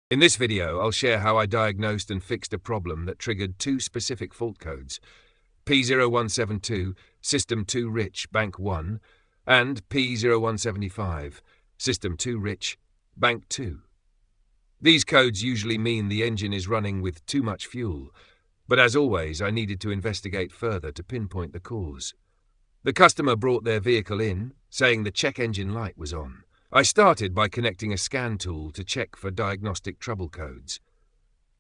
In this video, I'll share how I diagnosed and fixed a problem that triggered two specific fault codes: P0172, System 2 Rich, Bank 1, and P0175, System 2 Rich, Bank 2. These codes usually mean the engine is running with too much fuel, but as always, I needed to investigate further to pinpoint the cause. The customer brought their vehicle in, saying the check engine light was on. I started by connecting a scan tool to check for diagnostic trouble codes.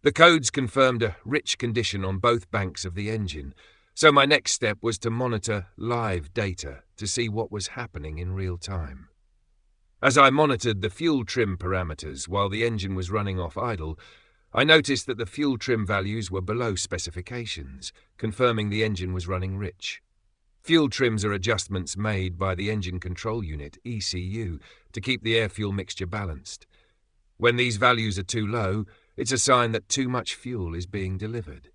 The codes confirmed a rich condition on both banks of the engine, so my next step was to monitor live data to see what was happening in real time. As I monitored the fuel trim parameters while the engine was running off idle, I noticed that the fuel trim values were below specifications, confirming the engine was running rich. Fuel trims are adjustments made by the engine control unit, ECU, to keep the air-fuel mixture balanced. When these values are too low, it's a sign that too much fuel is being delivered.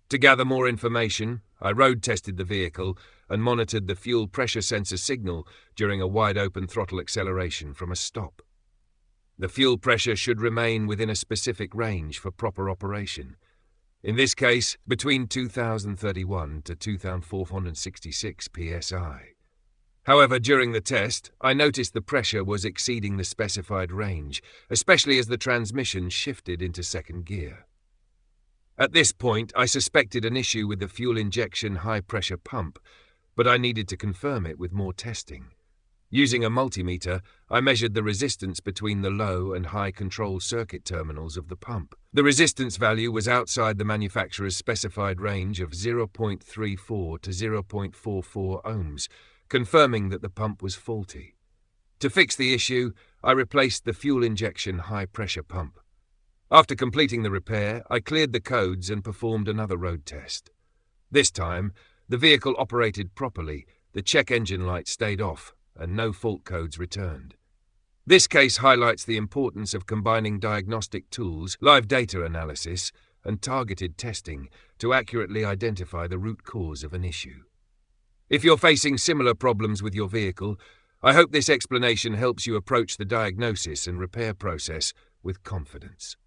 To gather more information, I road-tested the vehicle and monitored the fuel pressure sensor signal during a wide-open throttle acceleration from a stop. The fuel pressure should remain within a specific range for proper operation. In this case, between 2031 to 2466 psi. However, during the test, I noticed the pressure was exceeding the specified range, especially as the transmission shifted into second gear. At this point, I suspected an issue with the fuel injection high-pressure pump, but I needed to confirm it with more testing. Using a multimeter, I measured the resistance between the low and high control circuit terminals of the pump. The resistance value was outside the manufacturer's specified range of 0.34 to 0.44 ohms, confirming that the pump was faulty. To fix the issue, I replaced the fuel injection high-pressure pump. After completing the repair, I cleared the codes and performed another road test. This time, the vehicle operated properly, the check engine light stayed off, and no fault codes returned. This case highlights the importance of combining diagnostic tools, live data analysis, and targeted testing to accurately identify the root cause of an issue. If you're facing similar problems with your vehicle, I hope this explanation helps you approach the diagnosis and repair process with confidence.